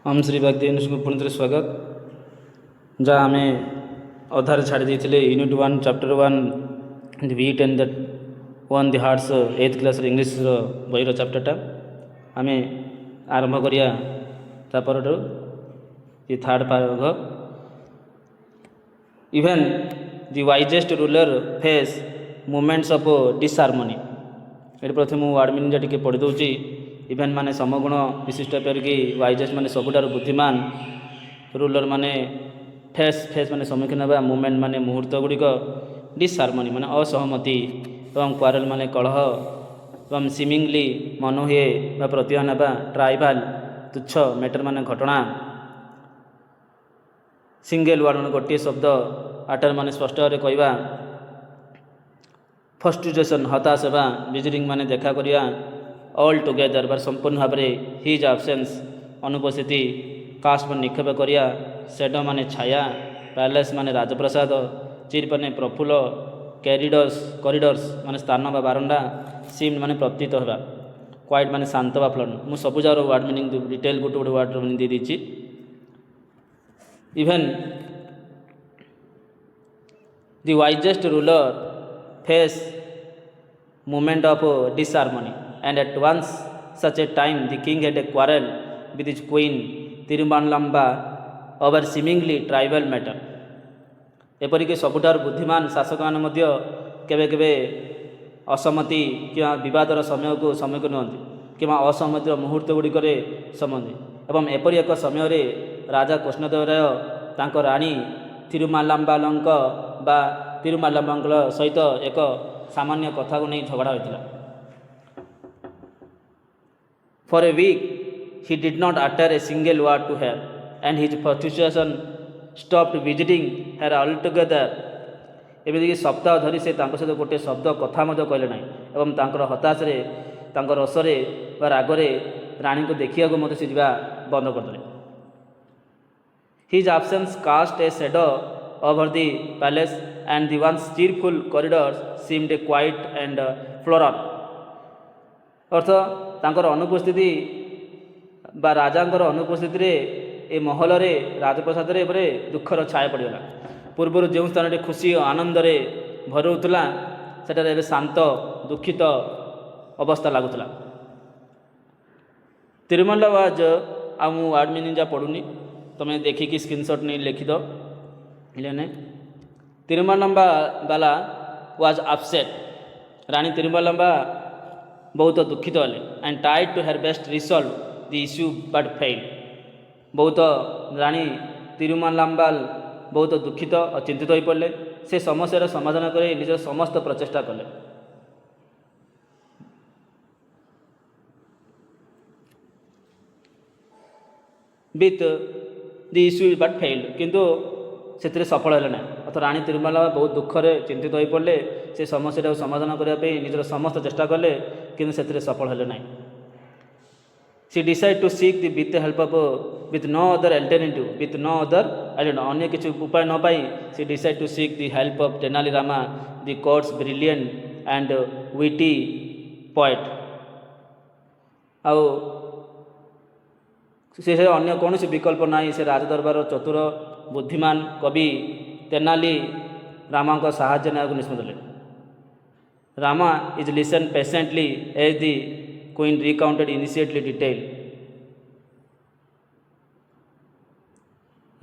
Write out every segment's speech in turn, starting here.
ओम श्री भक्ति को पुणी स्वागत। जहाँ आम अधार छाड़ी देते unit 1 chapter 1 wit and that won the hearts 8th class English बहीर चैप्टरटा आम आरंभ करिया तापर ये third part even the wisest ruler face moments of disharmony. ये प्रथम वार्ड मीनिंग टी पढ़ी दूसरी। इवेन माने समगुण विशिष्ट कि वाइजेस्ट माने सबुठार बुद्धिमान, रूलर माने फेस फेस माने सम्मुखीन होगा, मूवमेंट माने मुहूर्त गुड़िक, डिसहार्मनी माने असहमति एवं क्वारल माने कलह एवं सिमिंगली मन हुए प्रतिहन होगा, ट्राइबाल तुच्छ मैटर माने घटना, सिंगल वर्ड माने गोटे शब्द, आटर माने स्पष्ट भाव कहवा, फ्रस्ट्रेशन हताश होगा, विजिटिंग माने देखा करिया, ऑल टुगेदर बार संपूर्ण भाव में, हिज आब्सेंस अनुपस्थिति, कास्ट माने निक्षेप करिया, शेडो माने छाया, पैलेस माने राजप्रसाद, चिर माने प्रफुल्ल, कॉरिडोर्स माने स्थान बा बारंडा, सीम माने प्रतीत होगा, क्वाइट माने शांत बा फ्लन। मु सब जार वार्ड मीनिंग डिटेल गोटे गोटे वार्ड मीनिंग दे दीची। Even the wisest ruler face movement of disharmony and at once such a time the king had a quarrel with his queen Tirumalamba over seemingly tribal matter। एपरिक सबुठार बुद्धिमान शासक मैंने मध्य केबे केबे असहमति कि विवादर समय को सम्मुखीन हुअन्ति कि असहमतिर मुहूर्त गुड़िक सम्बन्धी एवं एपरि एक समय राजा कृष्णदेव राय तांको राणी तिरुमालाम्बालंक बा तिरुमालाम्बांक सहित एक सामान्य कथा को नहीं झगड़ा होता। For a week he did not utter a single word to her and his frustration stopped visiting her altogether। एमती सप्ताह धरी से सहित गोटे शब्द कथा कहले ना एवं तांकर हताश रे तांकर रसरे बा रागरे रानी को देखिया को से जा बंद करदे। His absence cast a shadow over the palace and the once cheerful corridors seemed quiet and floral। अर्थ तांकर अनुपस्थिति बा राजांकर अनुपस्थिति रे ए महल रे राजप्रसाद रे बरे दुखर छाया पड़गला। पूर्व जो स्थान खुशी और आनंद रे भरुला सेटारे शांत दुखित अवस्था लगुला। तिरुमला वाज आ मु वार्ड मीनिंग जा पढ़ुनी तुम्हें देखिकी स्क्रीनशॉट नहीं लिखिद ने। Tirumalamba Bala was upset. रानी तिरुमलाम्बा बहुत दुखित हेले and tried to her best resolve the issue but fail. बहुत रानी तिरुमालाम्बाल बहुत दुखित और चिंतित हो पड़े। से समस्यार समाधान कर निज समस्त प्रचेषा कले। With the issue but fail किंतु से सफल है ना। अर्थात रानी तिरुमाला बहुत दुखरे चिंतित हो पड़े। से समस्या समाधान करने निजर समस्त चेष्टा कले किंतु से सफल है ना। She decide to seek the with help of with no other alternative with no other अन्य किसी उपाय न पाई she decide to seek the help of Tenali Rama the court's brilliant and witty poet. आउ से अन्य कौन विकल्प ना से राजदरबार चतुर बुद्धिमान कवि तेनाली रामा को साहाय्य ना निष्पत्ति। Rama is listen patiently as the queen recounted initially detail.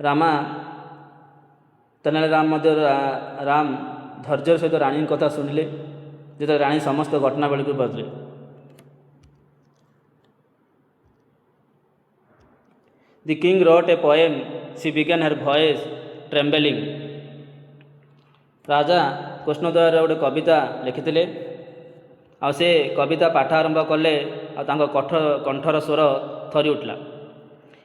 Rama Tenali Ram Ram धैर्य सहित रानी कथा शुणिले जो रानी समस्त घटनावली को बदले। The king wrote a poem, she began her voice trembling। राजा कृष्णदेव गोटे कविता लिखिते आ से कविता पाठ आरंभ कले कंठर स्वर थरी उठला।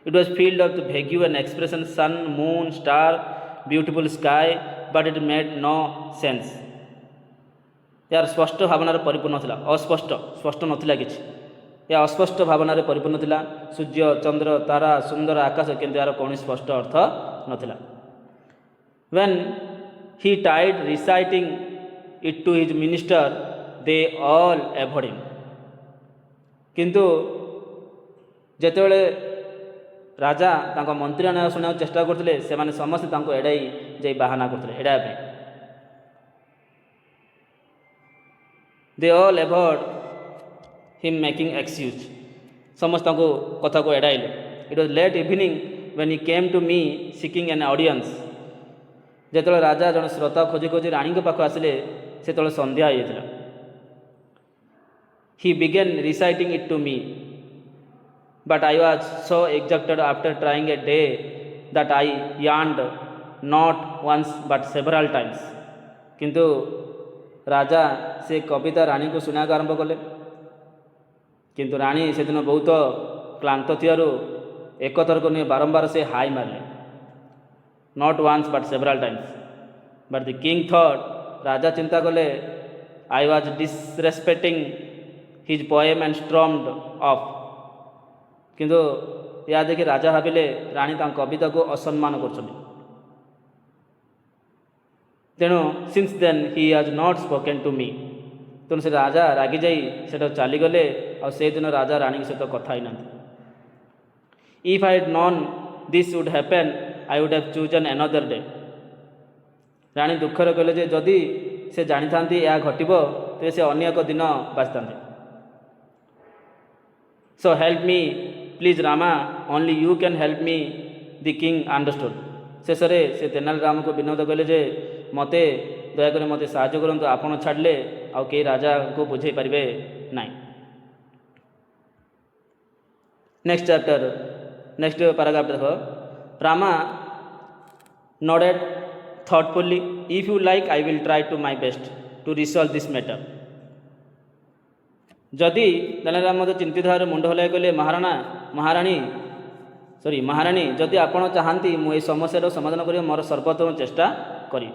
It was filled of vague and expression sun moon star beautiful sky but it made no sense. यार स्पष्ट भावनार परिपूर्ण था अस्पष्ट स्पष्ट नथिला किछि। या अस्पष्ट भावनार परिपूर्ण थिला सूर्य चंद्र तारा सुंदर आकाश किंतु यार कौन स्पष्ट अर्थ नथिला। व्हेन ही टाइड reciting it to his minister they all avoid him. किंतु जेतेबेले ରାଜା ତାଙ୍କ ମନ୍ତ୍ରୀମାନେ ଶୁଣିବାକୁ ଚେଷ୍ଟା କରୁଥିଲେ, ସେମାନେ ସମସ୍ତେ ତାଙ୍କୁ ଏଡ଼ାଇ ଯାଇ ବାହାନା କରୁଥିଲେ ଏଡ଼ାଇବା ପାଇଁ। They all avoid him making excuse, ସମସ୍ତେ ତାଙ୍କୁ କଥାକୁ ଏଡ଼ାଇଲେ। It was late evening when he came to ମି ସିକିଂ ଏନ୍ ଅଡ଼ିଏନ୍ସ, ଯେତେବେଳେ ରାଜା ଜଣେ ଶ୍ରୋତା ଖୋଜି ଖୋଜି ରାଣୀଙ୍କ ପାଖକୁ ଆସିଲେ ସେତେବେଳେ ସନ୍ଧ୍ୟା ହୋଇଯାଇଥିଲା। He began reciting it to me but I was so exhausted after trying a day that I yawned not once but several times. କିନ୍ତୁ ରାଜା ସେ କବିତା ରାଣୀଙ୍କୁ ଶୁଣିବାକୁ ଆରମ୍ଭ କଲେ, କିନ୍ତୁ ରାଣୀ ସେଦିନ ବହୁତ କ୍ଳାନ୍ତ ଥିବାରୁ ଏକଥରକୁ ନୁହେଁ ବାରମ୍ବାର ସେ ହାଇ ମାରିଲେ, not once but several times. But the king thought, ରାଜା ଚିନ୍ତା କଲେ, I was disrespecting his poem and stormed off. କିନ୍ତୁ ଏହା ଦେଖି ରାଜା ଭାବିଲେ ରାଣୀ ତାଙ୍କ କବିତାକୁ ଅସମ୍ମାନ କରୁଛନ୍ତି। ତେଣୁ since then he has not spoken two ମି, ତେଣୁ ସେ ରାଜା ରାଗିଯାଇ ସେଠାକୁ ଚାଲିଗଲେ, ଆଉ ସେଦିନ ରାଜା ରାଣୀଙ୍କ ସହିତ କଥା ହେଇନାହାନ୍ତି। If I had known this would happen I would have chosen another day. ରାଣୀ ଦୁଃଖରେ କହିଲେ ଯେ ଯଦି ସେ ଜାଣିଥାନ୍ତି ଏହା ଘଟିବ ତେବେ ସେ ଅନ୍ୟ ଏକ ଦିନ ବାଛିଥାନ୍ତେ। So help me please Rama, only you can help me, the king understood. ଶେଷରେ ସେ ତେନାଲି ରାମକୁ ବିନୋଦ କଲେ ଯେ ମୋତେ ଦୟାକରି ମୋତେ ସାହାଯ୍ୟ କରନ୍ତୁ, ଆପଣ ଛାଡ଼ିଲେ ଆଉ କେହି ରାଜାଙ୍କୁ ବୁଝାଇ ପାରିବେ ନାହିଁ। ନେକ୍ସଟ ଚାପ୍ଟର, ନେକ୍ସଟ ପାରାଗ୍ରାଫ ଦେଖ। Rama nodded thoughtfully, if you like I will try to my best to resolve this matter. ଯଦି ତେନାଲିରାମ ମଧ୍ୟ ଚିନ୍ତିତ ଭାବରେ ମୁଣ୍ଡ ହଲାଇ କହିଲେ, ମହାରାଣୀ ଯଦି ଆପଣ ଚାହାନ୍ତି ମୁଁ ଏହି ସମସ୍ୟାର ସମାଧାନ କରିବା ମୋର ସର୍ବୋତ୍ତମ ଚେଷ୍ଟା କରିବି।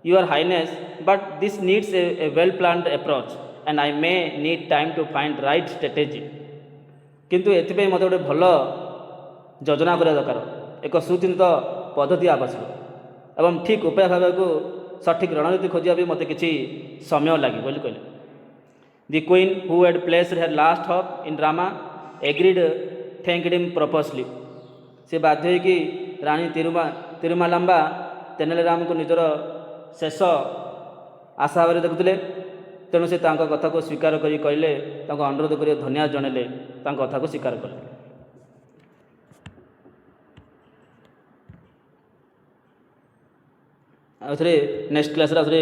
Your highness, but this needs a well planned approach and I may need time to find right strategy. କିନ୍ତୁ ଏଥିପାଇଁ ମୋତେ ଗୋଟେ ଭଲ ଯୋଜନା କରିବା ଦରକାର, ଏକ ସୁଚିନ୍ତିତ ପଦ୍ଧତି ଆବଶ୍ୟକ ଏବଂ ଠିକ୍ ଉପାୟ ଭାବିବାକୁ ସଠିକ୍ ରଣନୀତି ଖୋଜିବା ପାଇଁ ମୋତେ କିଛି ସମୟ ଲାଗିବ ବୋଲି କହିଲେ। The queen, who had placed her last hope in Rama, agreed, thanked him profusely. ସେ ବାଧ୍ୟ ହୋଇକି ରାଣୀ ତିରୁମାଲାମ୍ବା ତେନାଲିରାମଙ୍କୁ ନିଜର ଶେଷ ଆଶା ଭାବରେ ଦେଖୁଥିଲେ, ତେଣୁ ସେ ତାଙ୍କ କଥାକୁ ସ୍ୱୀକାର କରି କହିଲେ, ତାଙ୍କୁ ଅନୁରୋଧ କରି ଧନ୍ୟବାଦ ଜଣାଇଲେ, ତାଙ୍କ କଥାକୁ ସ୍ୱୀକାର କଲେ। ଆଉ ଥରେ ନେକ୍ସଟ କ୍ଲାସ୍ରେ ଆଉ ଥରେ